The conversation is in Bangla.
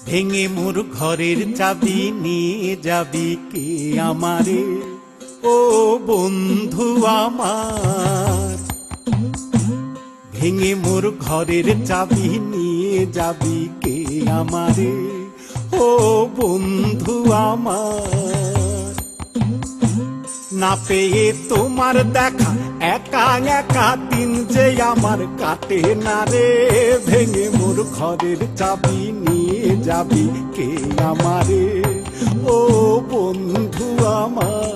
ভেঙে মোর ঘরের চাবি নিয়ে যাবি কে আমারে, ও বন্ধু আমার। ভেঙে মোর ঘরের চাবি নিয়ে যাবি কে আমারে, ও বন্ধু আমার। না পেয়ে তোমার দেখা একা একা দিন যে আমার কাটে না রে। ভেঙে মোর ঘরের চাবি নিয়ে যাবি কে আমারে, ও বন্ধু আমার।